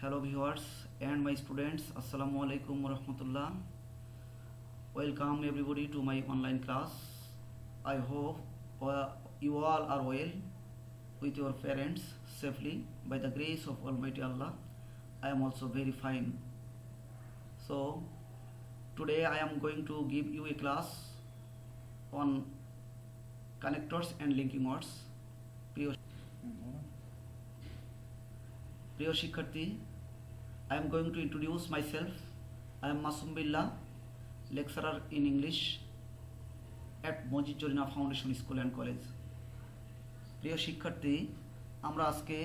Hello viewers and my students, Assalamu alaikum wa rahmatullah. Welcome everybody to my online class. I hope you all are well with your parents safely by the grace of Almighty Allah. I am also very fine. So today I am going to give you a class on connectors and linking words. প্রিয় শিক্ষার্থী, I am going to introduce myself. I am Masum Billah, lecturer in English at Mojid Jorina Foundation School and College. প্রিয় শিক্ষার্থী, আমরা আজকে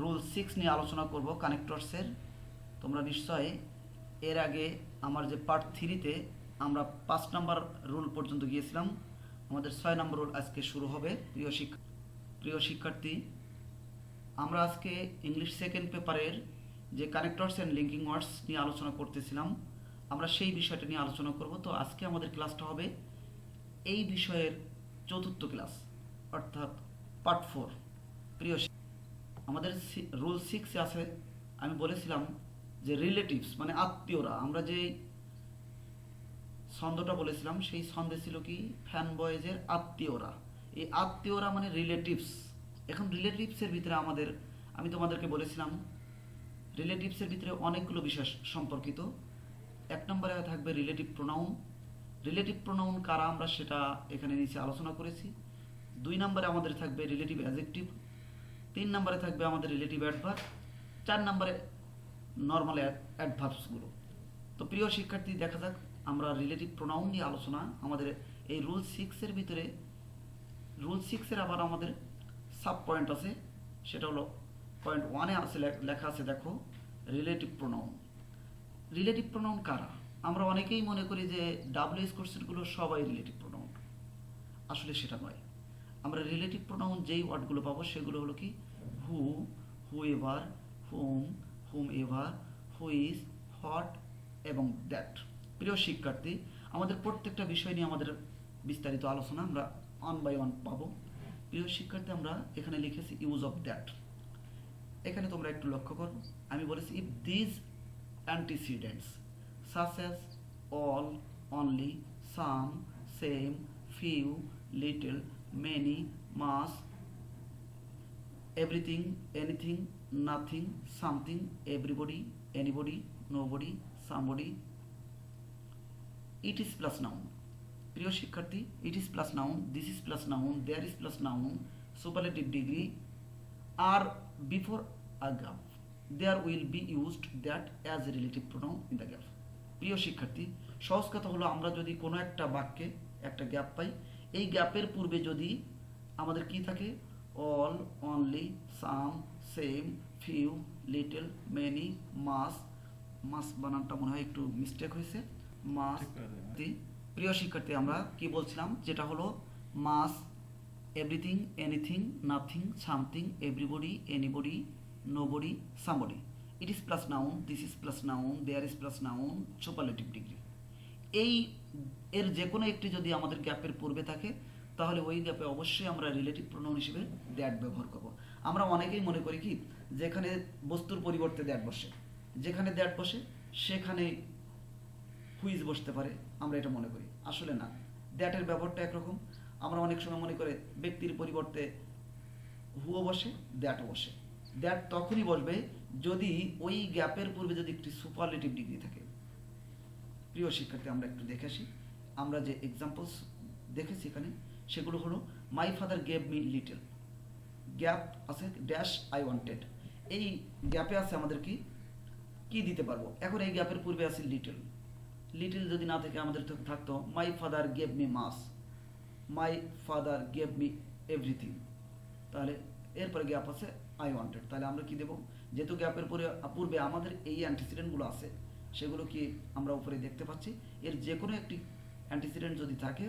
rule 6 নিয়ে আলোচনা করব কানেক্টরসের। তোমরা নিশ্চয়ই এর আগে আমার যে পার্ট 3তে আমরা 5 নাম্বার রুল পর্যন্ত গিয়েছিলাম। আমাদের 6 নম্বর রুল আজকে শুরু হবে। প্রিয় শিক্ষার্থী, আমরা আজকে ইংলিশ সেকেন্ড পেপারের যে কানেক্টরস অ্যান্ড লিঙ্কিং ওয়ার্ডস নিয়ে আলোচনা করতেছিলাম, আমরা সেই বিষয়টা নিয়ে আলোচনা করব। তো আজকে আমাদের ক্লাসটা হবে এই বিষয়ের চতুর্থ ক্লাস, অর্থাৎ পার্ট 4। প্রিয় আমাদের রুল 6 আছে, আমি বলেছিলাম যে রিলেটিভস মানে আত্মীয়রা। আমরা যে ছন্দটা বলেছিলাম সেই ছন্দে ছিল কি ফ্যান বয়েজের আত্মীয়রা। এই আত্মীয়রা মানে রিলেটিভস। এখন রিলেটিভসের ভিতরে আমি তোমাদেরকে বলেছিলাম রিলেটিভসের ভিতরে অনেকগুলো বিষয় সম্পর্কিত। 1 নম্বরে থাকবে রিলেটিভ প্রোনাউন। রিলেটিভ প্রোনাউন কারা আমরা সেটা এখানে নিচে আলোচনা করেছি। 2 নম্বরে আমাদের থাকবে রিলেটিভ অ্যাডজেক্টিভ। 3 নম্বরে থাকবে আমাদের রিলেটিভ অ্যাডভার্ব। 4 নম্বরে নর্মাল অ্যাডভার্বসগুলো। তো প্রিয় শিক্ষার্থী, দেখা যাক আমরা রিলেটিভ প্রোনাউন নিয়ে আলোচনা আমাদের এই রুল 6-এর ভিতরে। রুল 6-এর আবার আমাদের সাব পয়েন্ট আছে, সেটা হলো পয়েন্ট 1-এ আছে, লেখা আছে দেখো রিলেটিভ প্রোনাউন। রিলেটিভ প্রোনাউন কারা? আমরা অনেকেই মনে করি যে ডাব্লিউএস কোর্সেরগুলো সবাই রিলেটিভ প্রোনাউন। আসলে সেটা নয়। আমরা রিলেটিভ প্রোনাউন যেই ওয়ার্ডগুলো পাবো সেগুলো হলো কি who, whoever, whomever, whose, what এবং দ্যাট। প্রিয় শিক্ষার্থী, আমাদের প্রত্যেকটা বিষয় নিয়ে আমাদের বিস্তারিত আলোচনা আমরা 1 বাই 1 পাবো। প্রিয় শিক্ষার্থী, আমরা এখানে লিখেছি ইউজ অফ দ্যাট। এখানে তোমরা একটু লক্ষ্য করো, আমি বলেছি if this antecedents such as all, only, some, same, few, little, many, much, everything, anything, nothing, something, everybody, anybody, nobody, somebody, it is plus noun. প্রিয় শিক্ষার্থী, it is plus noun, this is plus noun, there is plus noun, superlative degree আর before a gap, there will be used that as a relative pronoun in the gap. প্রিয় শিক্ষার্থী, সহজ কথা হলো আমরা যদি কোনো একটা বাক্যে একটা গ্যাপ পাই, এই গ্যাপের পূর্বে যদি আমাদের কি থাকে all, only, some, same, few, little, many, মাস বানানটা মনে হয় একটু মিস্টেক হয়েছে, মাস। প্রিয় শিক্ষার্থী, আমরা কি বলছিলাম, যেটা হলো much, everything, anything, nothing, something, everybody, anybody, nobody, somebody, it is plus noun, this is plus noun, there is plus noun, superlative degree. এর যে কোনো একটি যদি আমাদের গ্যাপের পূর্বে থাকে তাহলে ওই গ্যাপে অবশ্যই আমরা রিলেটিভ প্রোনাউন হিসেবে দ্যাট ব্যবহার করব। আমরা অনেকেই মনে করি কি যেখানে বস্তুর পরিবর্তে দ্যাট বসে, যেখানে দ্যাট বসে সেখানে হুইজ বসতে পারে, আমরা এটা মনে করি। আসলে না, দ্যাটের ব্যবহারটা একরকম। আমরা অনেক সময় মনে করে ব্যক্তির পরিবর্তে হুও বসে, দ্যাটও বসে। দ্যাট তখনই বসবে যদি ওই গ্যাপের পূর্বে যদি একটি সুপারলেটিভ ডিগ্রি থাকে। প্রিয় শিক্ষার্থী, আমরা একটু দেখে আসি। আমরা যে এক্সাম্পলস দেখেছি এখানে সেগুলো হলো মাই father gave me little, gap আছে ড্যাশ আই ওয়ান্টেড। এই গ্যাপে আছে আমাদের কি দিতে পারবো। এখন এই গ্যাপের পূর্বে আছে লিটল। লিটল যদি না থেকে আমাদের থাকতো my father gave me mass, my father gave me everything. তাহলে এরপরে গ্যাপ আছে আই ওয়ান্টেড। তাহলে আমরা কি দেবো, যেহেতু গ্যাপের পূর্বে আমাদের এই অ্যান্টিসিডেন্টগুলো আছে সেগুলো কি আমরা উপরে দেখতে পাচ্ছি। এর যে কোনো একটি অ্যান্টিসিডেন্ট যদি থাকে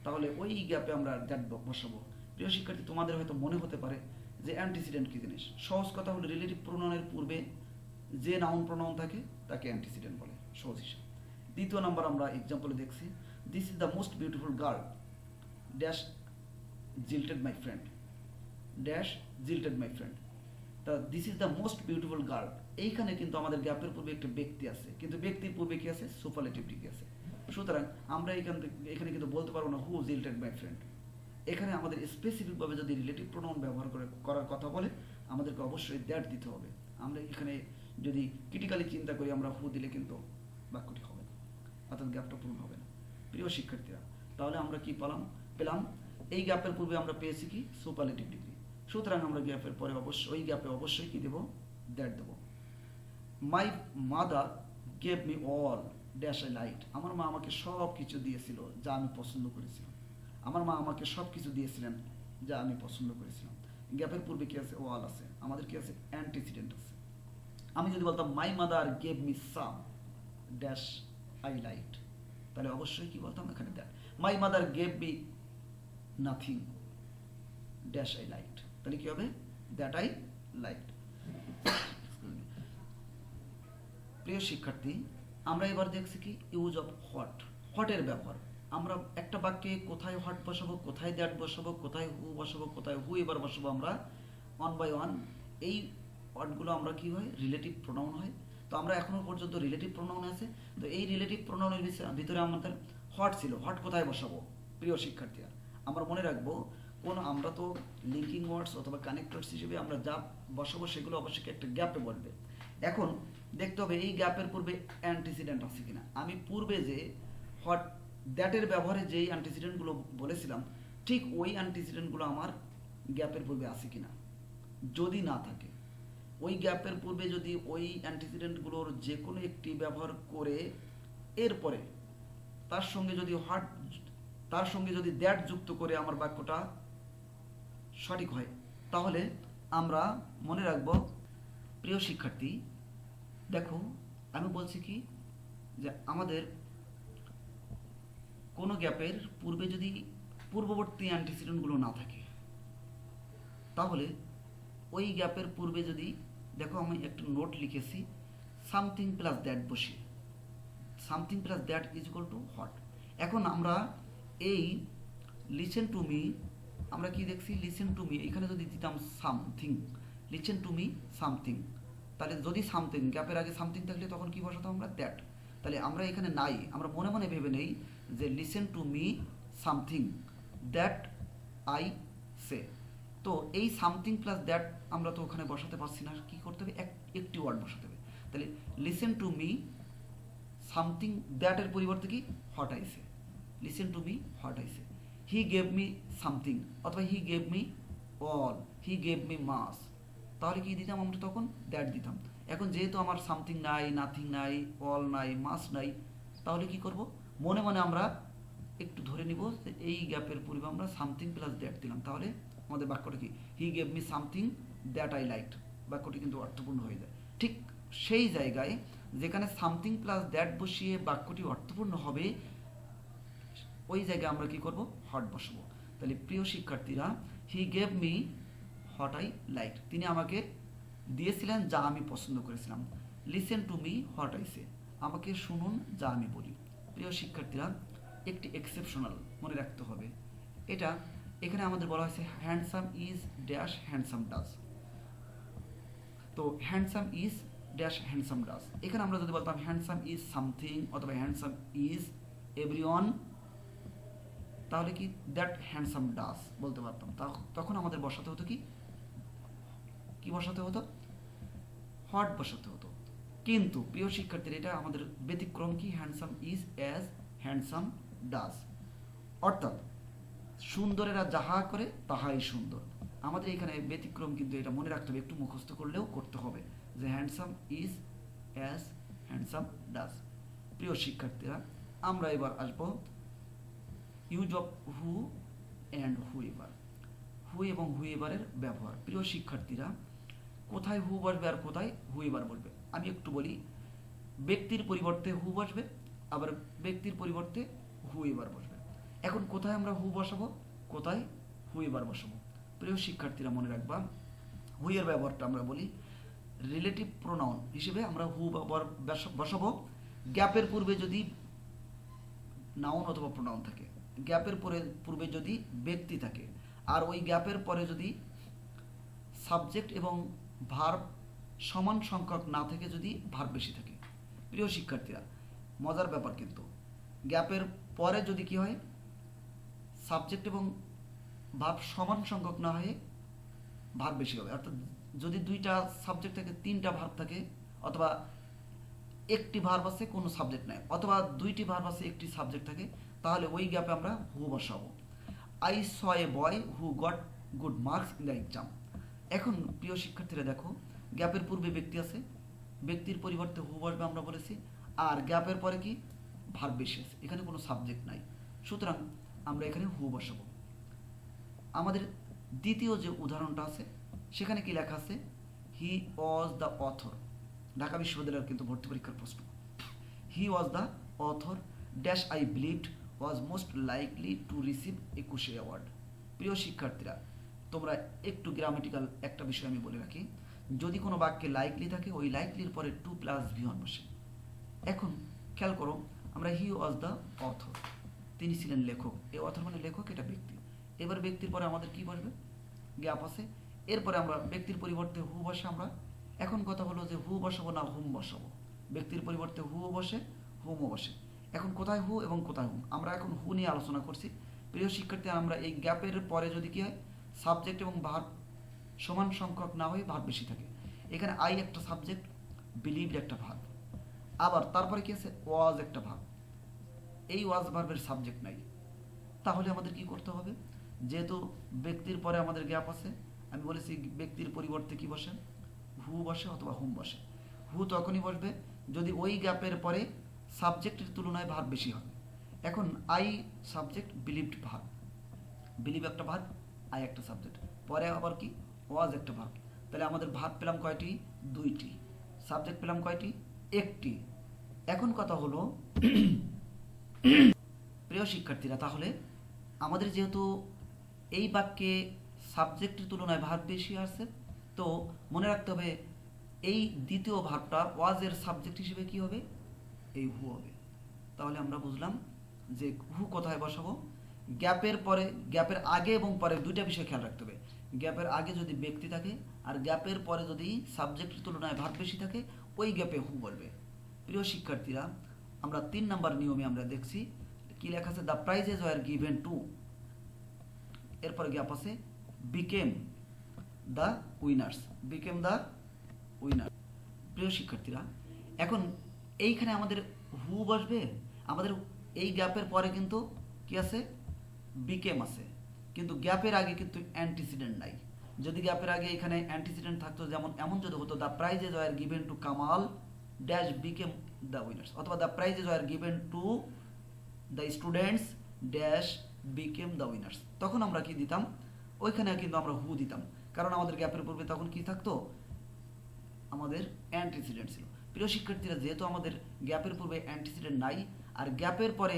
তাহলে ওই গ্যাপে আমরা দ্যাট বসাবো। প্রিয় শিক্ষার্থী, তোমাদের হয়তো মনে হতে পারে যে অ্যান্টিসিডেন্ট কী জিনিস। সহজ কথা হলো রিলেটিভ প্রোনাউনের পূর্বে যে নাউন প্রোনাউন থাকে তাকে অ্যান্টিসিডেন্ট বলে, সহজ হিসাব। 2 নম্বর আমরা এক্সাম্পলে দেখছি this is the most beautiful girl dash jilted my friend, dash jilted my friend. তা this is the most beautiful girl, এইখানে কিন্তু আমাদের গ্যাপের পূর্বে একটা ব্যক্তি আছে, কিন্তু ব্যক্তির পূর্বে কি আছে, সুপারলেটিভ ডিগ্রি আছে। সুতরাং আমরা এখানে কিন্তু বলতে পারবো না হু জিল্টেড মাই ফ্রেন্ড। এখানে আমাদের স্পেসিফিকভাবে যদি রিলেটিভ প্রোনাউন ব্যবহার করার কথা বলে আমাদেরকে অবশ্যই দ্যাট দিতে হবে। আমরা এখানে যদি ক্রিটিক্যালি চিন্তা করি আমরা হু দিলে কিন্তু বাক্যটি হবে না, অর্থাৎ গ্যাপটা পূরণ হবে না। প্রিয় শিক্ষার্থীরা, তাহলে আমরা কি পেলাম এই গ্যাপের পূর্বে আমরা পেয়েছি কি, সুপারলেটিভ ডিগ্রি। সুতরাং আমরা গ্যাপের পরে ওই গ্যাপে অবশ্যই কি দেব, দ্যাট দেব। My mother gave me all dash I like, আমার মা আমাকে সব কিছু দিয়েছিল যা আমি পছন্দ করেছিলাম। আমার মা আমাকে সব কিছু দিয়েছিলেন যা আমি পছন্দ করেছিলাম। গ্যাপের পূর্বে কি আছে, অল আছে, আমাদের কি আছে, অ্যান্টিসিডেন্ট আছে। আমি যদি বলতাম my mother gave me some dash I light, তাহলে অবশ্যই কি বলতাম, এখানে that. My mother gave me nothing dash I light, তাহলে কি হবে, দ্যাট আই লাইট। প্রিয় শিক্ষার্থী, আমরা এবার দেখছি কি ইউজ অফ হোয়াটের ব্যবহার। আমরা একটা বাক্যে কোথায় হোয়াট বসাবো, কোথায় দ্যাট বসাবো, কোথায় হু বসাবো, কোথায় হু এবার বসাবো, আমরা ওয়ান বাই ওয়ান এই ওয়ার্ডগুলো আমরা কি হয়, রিলেটিভ প্রোনাউন হয়। তো আমরা এখনো পর্যন্ত রিলেটিভ প্রোনাউন আছে, তো এই রিলেটিভ প্রোনাউনের ভিতরে আমাদের হোয়াট ছিল, হোয়াট কোথায় বসাবো। প্রিয় শিক্ষার্থীরা, আমরা মনে রাখবো আমরা তো লিঙ্কিং ওয়ার্ডস অথবা কানেক্টরস হিসেবে আমরা যা বসাবো সেগুলো অবশ্যই একটা গ্যাপে বলবে। এখন দেখতে হবে এই গ্যাপের পূর্বে অ্যান্টিসিডেন্ট আছে কিনা। আমি পূর্বে যে হোয়াট দ্যাটের ব্যবহারে যেই অ্যান্টিসিডেন্টগুলো বলেছিলাম ঠিক ওই অ্যান্টিসিডেন্টগুলো আমার গ্যাপের পূর্বে আছে কিনা। যদি না থাকে, ওই গ্যাপের পূর্বে যদি ওই অ্যান্টিসিডেন্টগুলোর যে কোনো একটি ব্যবহার করে এরপরে তার সঙ্গে যদি দ্যাট যুক্ত করে আমার বাক্যটা সঠিক হয়, তাহলে আমরা মনে রাখব। প্রিয় শিক্ষার্থী, দেখো আমি বলছি কি যে আমাদের কোনো গ্যাপের পূর্বে যদি পূর্ববর্তী অ্যান্টিসিডেন্টগুলো না থাকে, তাহলে ওই গ্যাপের পূর্বে যদি দেখো আমি একটু নোট লিখেছি, সামথিং প্লাস দ্যাট বসিয়ে, something plus that is equal to what. এখন আমরা এই লিসেন টু মি, আমরা কি দেখছি, লিসেন টু মি, এখানে যদি দিতাম something, listen to me something, তাহলে যদি সামথিং গ্যাপের আগে সামথিং থাকলে তখন কি বসাতাম আমরা, দ্যাট। তাহলে আমরা এখানে নাই, আমরা মনে মনে ভেবে নেই যে listen to me something that I say. তো এই সামথিং প্লাস দ্যাট আমরা তো ওখানে বসাতে পারছি না, কি করতে হবে, একটি ওয়ার্ড বসাতে হবে। তাহলে লিসেন টু মি সামথিং দ্যাটের পরিবর্তে কি, what I say, listen to me what I say. He gave me something অথবা he gave me all, he gave me much, তাহলে কি দিতাম আমরা তখন, দ্যাট দিতাম। এখন যেহেতু আমার সামথিং নাই, নাথিং নাই, অল নাই, মাস নাই, তাহলে কি করব, মনে মনে আমরা একটু ধরে নিব যে এই গ্যাপের পূর্বে আমরা সামথিং প্লাস দ্যাট দিলাম, তাহলে আমাদের বাক্যটা কি, হি gave me something that I liked, বাক্যটি কিন্তু অর্থপূর্ণ হয়ে যায়। ঠিক সেই জায়গায় যেখানে সামথিং প্লাস দ্যাট বসিয়ে বাক্যটি অর্থপূর্ণ হবে, ওই জায়গায় আমরা কি করব, হট বসাবো। তাহলে প্রিয় শিক্ষার্থীরা, হি gave me what I like, তিনি আমাকে দিয়েছিলেন যা আমি পছন্দ করেছিলাম। Listen to me what I সে, আমাকে শুনুন যা আমি বলি। প্রিয় শিক্ষার্থীরা, একটি এক্সেপশনাল মনে রাখতে হবে, এটা এখানে আমাদের বলা হয়েছে handsome is dash handsome does. তো handsome is dash handsome does, এখানে আমরা যদি বলতাম হ্যান্ডসাম ইজ সামথিং অথবা হ্যান্ডসাম ইজ এভরিওয়ান, তাহলে কি দ্যাট হ্যান্ডসাম ডাজ বলতে পারতাম। তখন আমাদের বসাতে হতো কি বসাতে হতো, হোয়াট বসাতে হতো। কিন্তু প্রিয় শিক্ষার্থীরা, এটা আমাদের ব্যতিক্রম কি, handsome is as handsome does, অর্থাৎ সুন্দরেরা যাহা করে তাহাই সুন্দর। আমাদের এখানে ব্যতিক্রম, কিন্তু এটা মনে রাখতে হবে, একটু মুখস্থ করলেও করতে হবে যে handsome is as handsome does. প্রিয় শিক্ষার্থীরা, আমরা এবার আসবো use of who and whoever, who এবং হুএভারের ব্যবহার। প্রিয় শিক্ষার্থীরা, কোথায় হু বসবে আর কোথায় হুএভার বসবে আমি একটু বলি। ব্যক্তির পরিবর্তে হু বসবে, আবার ব্যক্তির পরিবর্তে হুএভার বসবে। এখন কোথায় আমরা হু বসাবো, কোথায় হুএভার বসাবো। প্রিয় শিক্ষার্থীরা, মনে রাখবা, হু এর ব্যবহারটা আমরা বলি রিলেটিভ প্রোনাউন হিসেবে আমরা হু ব্যবহার বসাবো গ্যাপের পূর্বে যদি নাউন অথবা প্রোনাউন থাকে, গ্যাপের পূর্বে যদি ব্যক্তি থাকে, আর ওই গ্যাপের পরে যদি সাবজেক্ট এবং ভার্ব সমান সংখ্যক না থেকে যদি ভার্ব বেশি থাকে। প্রিয় শিক্ষার্থীরা, মজার ব্যাপার কিন্তু গ্যাপের পরে যদি কি হয়, সাবজেক্ট এবং ভার্ব সমান সংখ্যক না হয়ে ভার্ব বেশি হবে। অর্থাৎ যদি দুইটা সাবজেক্ট থাকে, তিনটা ভার্ব থাকে, অথবা একটি ভার্ব আছে কোনো সাবজেক্ট নাই, অথবা দুইটি ভার্ব আছে একটি সাবজেক্ট থাকে, তাহলে ওই গ্যাপে আমরা হু বসাবো। I saw A boy who goat good marks in the exam. এখন প্রিয় শিক্ষার্থীরা দেখো, গ্যাপের পূর্বে ব্যক্তি আছে, ব্যক্তির পরিবর্তে হু বসবে আমরা বলেছি, আর গ্যাপের পরে কি ভার্ব বেশি আছে, এখানে কোনো সাবজেক্ট নাই, সুতরাং আমরা এখানে হু বসাবো। আমাদের দ্বিতীয় যে উদাহরণটা আছে সেখানে কি লেখা আছে, he was the author. Dhaka বিশ্ববিদ্যালয়ের কিন্তু ভর্তি পরীক্ষার প্রশ্ন। He was the author dash I believed was most likely to receive Ekushey award. প্রিয় শিক্ষার্থীরা, তোমরা একটু গ্রামেটিক্যাল একটা বিষয় আমি বলে রাখি, যদি কোনো বাক্যে লাইকলি থাকে, ওই লাইকলির পরে টু প্লাস ভি ওয়ান বসে। এখন খেয়াল করো, আমরা হি ওয়াজ দ্য অথর, তিনি ছিলেন লেখক, এই অথর মানে লেখক, এটা ব্যক্তি। এবার ব্যক্তির পরে আমাদের কি বসবে, গ্যাপ আছে, এরপরে আমরা ব্যক্তির পরিবর্তে হু বসে আমরা। এখন কথা হলো যে হু বসাবো না হুম বসাবো। ব্যক্তির পরিবর্তে হু বসে, হুমও বসে। এখন কোথায় হু এবং কোথায় হুম, আমরা এখন হু নিয়ে আলোচনা করছি। প্রিয় শিক্ষার্থী, আমরা এই গ্যাপের পরে যদি কি হয়, সাবজেক্ট এবং ভার্ব সমান সংখ্যক না হয়ে ভার্ব বেশি থাকে। এখানে আই একটা সাবজেক্ট, বিলিভড একটা ভার্ব, আবার তারপরে কি আছে, ওয়াজ একটা ভার্ব। এই ওয়াজ ভার্বের সাবজেক্ট নাই, তাহলে আমাদের কি করতে হবে, যেহেতু ব্যক্তির পরে আমাদের গ্যাপ আছে, আমি বলেছি ব্যক্তির পরিবর্তে কি বসে, হু বসে অথবা হুম বসে। হু তখনই বসবে যদি ওই গ্যাপের পরে সাবজেক্টের তুলনায় ভার্ব বেশি হয়। এখন I subject, believed verb, believe একটা ভার্ব, আই একটা সাবজেক্ট, পরে আবার কি ওয়াজ একটা ভার্ব। তাহলে আমাদের ভার্ব পেলাম কয়টি, দুইটি, সাবজেক্ট পেলাম কয়টি, একটি। এখন কথা হলো প্রিয় শিক্ষার্থীরা, তাহলে আমাদের যেহেতু এই বাক্যে সাবজেক্টের তুলনায় ভার্ব বেশি আছে, তো মনে রাখতে হবে এই দ্বিতীয় ভার্বটা ওয়াজের সাবজেক্ট হিসেবে কি হবে, এই হু হবে। তাহলে আমরা বুঝলাম যে হু কোথায় বসাবো, গ্যাপের পরে, গ্যাপের আগে এবং পরে দুইটা বিষয় খেয়াল রাখতে হবে। গ্যাপের আগে যদি ব্যক্তি থাকে আর গ্যাপের পরে যদি সাবজেক্টের তুলনায় ভার্ব বেশি থাকে, ওই গ্যাপে হু বলবে। প্রিয় শিক্ষার্থীরা, আমরা 3 নাম্বার নিয়মে আমরা দেখছি কি লেখা আছে, the prizes were given two, এরপরে গ্যাপ আছে became the winners, became the winner. প্রিয় শিক্ষার্থীরা, এখন এইখানে আমাদের হু বসবে, আমাদের এই গ্যাপের পরে কিন্তু কি আছে, বিকেম আছে, কিন্তু গ্যাপের আগে কিন্তু অ্যান্টিসিডেন্ট নাই। যদি গ্যাপের আগে এখানে অ্যান্টিসিডেন্ট থাকতো, যেমন এমন যদি হতো, the prizes were given to Kamal dash became the winners, অথবা the prizes were given to the students dash became the winners, তখন আমরা কি দিতাম, ওইখানে কিন্তু আমরা হু দিতাম, কারণ আমাদের গ্যাপের পূর্বে তখন কি থাকতো, আমাদের অ্যান্টিসিডেন্ট ছিল। প্রিয় শিক্ষার্থীরা, যেহেতু আমাদের গ্যাপের পূর্বে অ্যান্টিসিডেন্ট নাই আর গ্যাপের পরে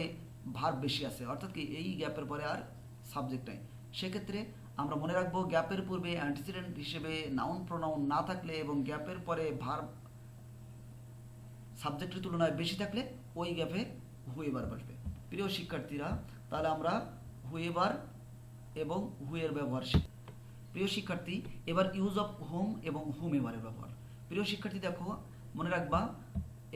ভার্ব বেশি আছে, অর্থাৎ কি এই গ্যাপের পরে আর সাবজেক্ট নাই, সেক্ষেত্রে আমরা মনে রাখবো গ্যাপের পূর্বে অ্যান্টিসিডেন্ট হিসেবে নাউন প্রোনাউন না থাকলে এবং গ্যাপের পরে ভার্ব সাবজেক্টের তুলনায় বেশি থাকলে ওই গ্যাপে হুয়েবার বসবে। প্রিয় শিক্ষার্থীরা, তাহলে আমরা হুয়েবার এবং হুয়ের ব্যবহার শিখি। প্রিয় শিক্ষার্থী, এবার ইউজ অফ হুম এবং হুম এবারের ব্যবহার। প্রিয় শিক্ষার্থী দেখো, মনে রাখবা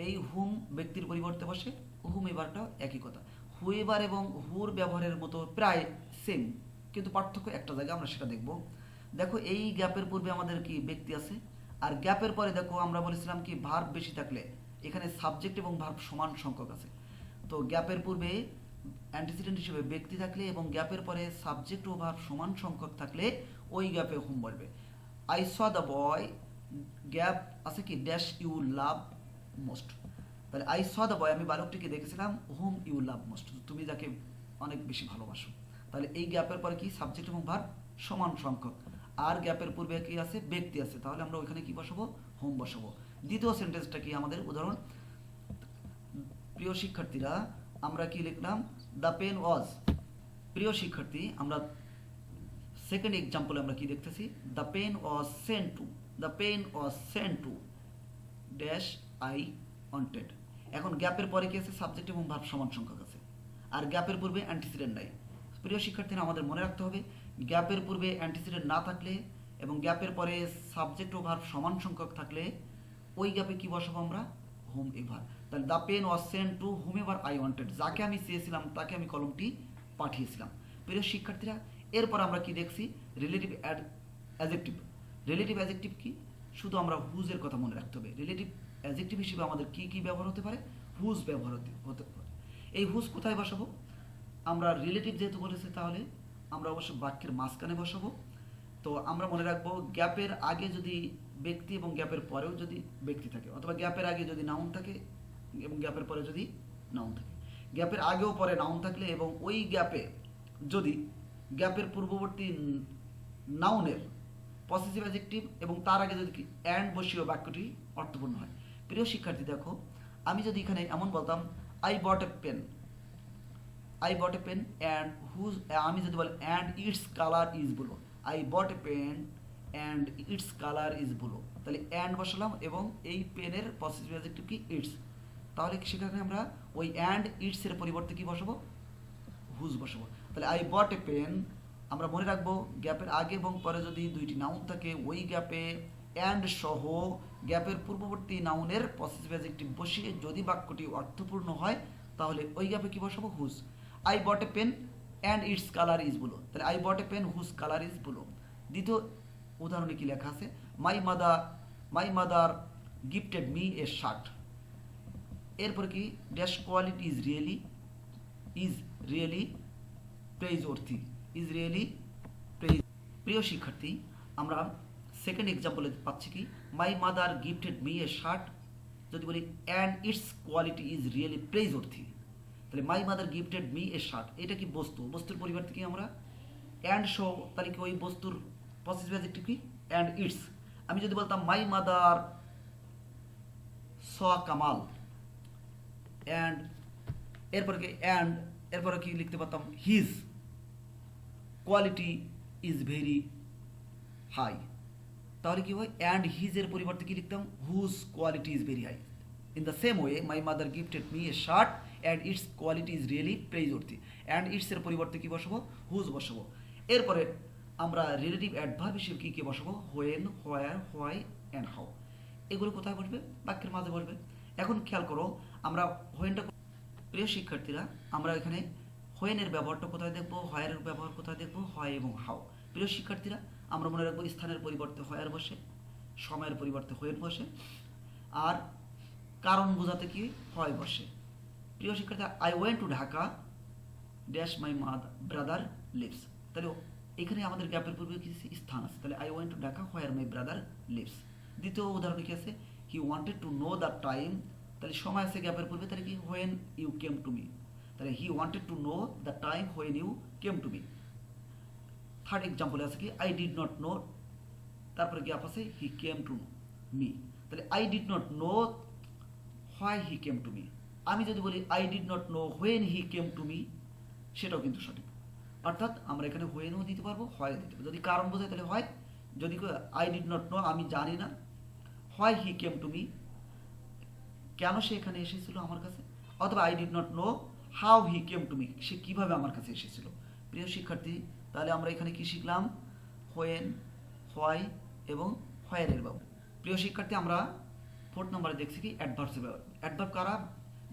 এই হুম ব্যক্তির পরিবর্তে বসে, হুম এবারটাও একই কথা। হুয়েবার এবং হুর ব্যবহারের মতো প্রায় সেম, কিন্তু পার্থক্য একটা জায়গায়, আমরা সেটা দেখব। দেখো এই গ্যাপের পূর্বে আমাদের কি ব্যক্তি আছে, আর গ্যাপের পরে দেখো আমরা বলেছিলাম কি ভার্ব বেশি থাকলে এখানে সাবজেক্ট এবং ভার্ব সমান সংখ্যক আছে। তো গ্যাপের পূর্বে অ্যান্টিসিডেন্ট হিসেবে ব্যক্তি থাকলে এবং গ্যাপের পরে সাবজেক্ট ও ভার্ব সমান সংখ্যক থাকলে ওই গ্যাপে হুম বলবে। I saw the boy, gap আছে কি ড্যাশ ইউ লাভ মোস্ট, তাহলে আই স দ্য বয়, আমি বালকটিকে দেখেছিলাম, হুম ইউ লাভ মোস্ট, তুমি যাকে অনেক বেশি ভালোবাসো। তাহলে এই গ্যাপের পরে কি সাবজেক্ট এবং ভার্ব সমান সংখ্যক, আর গ্যাপের পূর্বে কি আছে, ব্যক্তি আছে, তাহলে আমরা ওইখানে কি বসাবো, হুম বসাবো। দ্বিতীয় সেন্টেন্সটা কি আমাদের উদাহরণ, প্রিয় শিক্ষার্থীরা আমরা কি লিখলাম, দ্য পেন ওয়াজ। প্রিয় শিক্ষার্থী, আমরা সেকেন্ড এক্সাম্পলে আমরা কি দেখতেছি, the pen was sent to, the pen was sent to dash I wanted. এখন গ্যাপের পরে কি আছে, সাবজেক্ট এবং ভার্ব সমান সংখ্যক আছে, আর গ্যাপের পূর্বে অ্যান্টিসিডেন্ট নাই। প্রিয় শিক্ষার্থীরা, আমাদের মনে রাখতে হবে গ্যাপের পূর্বে অ্যান্টিসিডেন্ট না থাকলে এবং গ্যাপের পরে সাবজেক্ট ও ভার্ব সমান সংখ্যক থাকলে ওই গ্যাপে কি বসাবো আমরা, হোম এভার। তাহলে the pen was sent to whomever I wanted, যাকে আমি চেয়েছিলাম তাকে আমি কলমটি পাঠিয়েছিলাম। প্রিয় শিক্ষার্থীরা, এরপর আমরা কি দেখছি, রিলেটিভ অ্যাডজেক্টিভ। রিলেটিভ অ্যাডজেক্টিভ কি, শুধু আমরা হুজের কথা মনে রাখতে হবে। রিলেটিভ অ্যাডজেক্টিভ হিসেবে আমাদের কি কি ব্যবহার হতে পারে, হুজ ব্যবহার হতে পারে। এই হুজ কোথায় বসাবো, আমরা রিলেটিভ যেহেতু বলেছি তাহলে আমরা অবশ্য বাক্যের মাঝখানে বসাবো। তো আমরা মনে রাখবো গ্যাপের আগে যদি ব্যক্তি এবং গ্যাপের পরেও যদি ব্যক্তি থাকে, অথবা গ্যাপের আগে যদি নাউন থাকে এবং গ্যাপের পরে যদি নাউন থাকে। গ্যাপের আগেও পরে নাউন থাকলে এবং ওই গ্যাপে যদি গ্যাপের পূর্ববর্তী নাউনের পসেসিভ অ্যাডজেক্টিভ এবং তার আগে যদি অ্যান্ড বসিয়ে বাক্যটি অর্থপূর্ণ হয়। প্রিয় শিক্ষার্থী দেখো, আমি যদি এখানে এমন বলতাম I bought a pen, I bought a pen and whose, আমি যদি বলি and its colour is blue, I bought a pen and its colour is blue, তাহলে অ্যান্ড বসালাম এবং এই পেনের পসেসিভ অ্যাডজেক্টিভ কি, ইটস। তাহলে সেখানে আমরা ওই অ্যান্ড ইটস এর পরিবর্তে কি বসাবো, হুজ বসাবো। তাহলে আই বট এ পেন, আমরা মনে রাখবো গ্যাপের আগে এবং পরে যদি দুইটি নাউন থাকে ওই গ্যাপে অ্যান্ড সহ গ্যাপের পূর্ববর্তী নাউনের পসেসিভ অ্যাডজেক্টিভ বসিয়ে যদি বাক্যটি অর্থপূর্ণ হয় তাহলে ওই গ্যাপে কি বসাবো, whose. I bought a pen and its colour is blue, তাহলে I bought a pen whose colour is blue. দ্বিতীয় উদাহরণে কি লেখা আছে, my mother gifted me a shirt, এরপর কি dash quality is really praiseworthy, is really praise. প্রিয় শিক্ষার্থী, আমরা সেকেন্ড এক্সাম্পলে পাচ্ছি কি, my mother gifted me a shirt, যদি বলি and its quality is really praiseworthy, তাহলে my mother gifted me a shirt, এটা কি বস্তু, বস্তুর পরিবর্তে কি আমরা অ্যান্ড শো, তাহলে কি ওই বস্তুর পসেসিভ অ্যাডজেক্টিভ কি, অ্যান্ড ইটস। আমি যদি বলতাম my mother saw Kamal and এরপরে কি লিখতে পারতাম, his quality is very high, তাহলে কি হয়, অ্যান্ড হিজ এর পরিবর্তে কি লিখতাম, whose quality is very high. In the same way my mother gifted me a shirt and its quality is really praiseworthy, and its এর পরিবর্তে কি বসাবো, হুজ বসাবো। এরপরে আমরা রিলেটিভ অ্যাডভার্ব হিসেবে কি কি বসাবো, when, where, why and how. এগুলো কোথায় বসবে, বাক্যের মাঝে বসবে। এখন খেয়াল করো, আমরা হোয়েনটা, প্রিয় শিক্ষার্থীরা, আমরা এখানে হোয়েনের ব্যবহারটা কোথায় দেখবো, হোয়ারের ব্যবহার কোথায় দেখবো, হয় এবং হাউ। প্রিয় শিক্ষার্থীরা, আমরা মনে রাখবো স্থানের পরিবর্তে হোয়ার বসে, সময়ের পরিবর্তে হোয়েন বসে, আর কারণ বোঝাতে কি হয় বসে। প্রিয় শিক্ষার্থী, I went to Dhaka dash my brother lives, তাহলে এখানে আমাদের গ্যাপের পূর্বে কি স্থান আছে, তাহলে I went to Dhaka where my brother lives. দ্বিতীয় উদাহরণে কি আছে, he wanted to know the time, তাহলে সময় আছে গ্যাপের পূর্বে, তাহলে কি when you came to me, তাহলে he wanted to know the time when you came to me. Third এক্সাম্পলে আছে কি, আই ডিড নট নো, তারপরে গ্যাপ আছে হি কেম টু মি, তাহলে I did not know why he came to me. আমি যদি বলি I did not no when he came to me, সেটাও কিন্তু সঠিক। অর্থাৎ আমরা এখানে হোয়েনও দিতে পারবো, হয় দিতে পারবো। যদি কারণ বোঝায় তাহলে হয়, যদি আই ডিড নট নো, আমি জানি না, why he came to me, কেন সে এখানে এসেছিল আমার কাছে, অথবা I did not know how he came to me, সে কিভাবে আমার কাছে এসেছিল। প্রিয় শিক্ষার্থী, তাহলে আমরা এখানে কি শিখলাম, হোয়েন, হোয়াই এবং হোয়ারের ব্যবহার। প্রিয় শিক্ষার্থী, আমরা ফোর্থ নম্বরে দেখছি কি, অ্যাডভার্বস ব্যবহার। অ্যাডভার্ব কারা,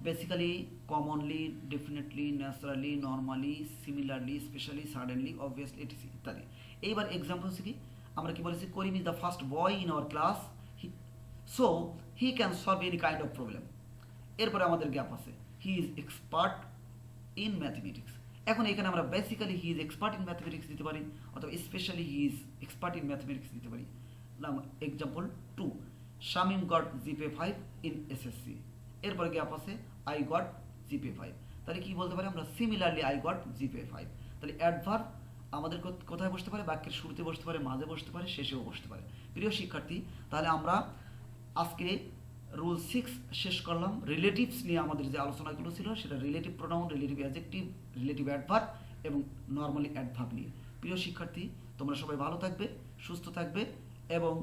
basically, commonly, definitely, naturally, normally, similarly, specially, suddenly, obviously, etc ইত্যাদি। এইবার এক্সাম্পল হচ্ছে কি, আমরা কি বলেছি, Karim is the first boy in our class, so he can solve any kind of problem. এরপরে আমাদের গ্যাপ আছে, he is expert in mathematics. এখন এখানে আমরা basically he is expert in mathematics দিতে পারি, অথবা specially he is expert in mathematics দিতে পারি। Example 2, Shamim goat GPay 5 in SSC. এরপরে গ্যাপ আছে, আই গট জিপে 5, তাহলে কি বলতে পারি আমরা, সিমিলারলি আই গট জিপে 5। তাহলে অ্যাডভার্ব আমাদের কোথায় বসতে পারে, বাক্যের শুরুতে বসতে পারে, মাঝে বসতে পারে, শেষেও বসতে পারে। প্রিয় শিক্ষার্থী, তাহলে আমরা আজকে রুল 6 শেষ করলাম। রিলেটিভস নিয়ে আমাদের যে আলোচনাগুলো ছিল সেটা relative pronoun, relative adjective, relative adverb এবং নর্মালি অ্যাডভার্ব নিয়ে। প্রিয় শিক্ষার্থী, তোমরা সবাই ভালো থাকবে, সুস্থ থাকবে এবং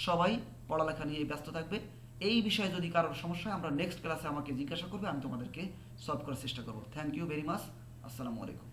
সবাই পড়ালেখা নিয়ে ব্যস্ত থাকবে। এই বিষয়ে যদি কারোর সমস্যা হয় আমরা নেক্সট ক্লাসে আমাকে জিজ্ঞাসা করবে, আমি তোমাদেরকে সলভ করার চেষ্টা করব। Thank you very much. আসসালামু আলাইকুম।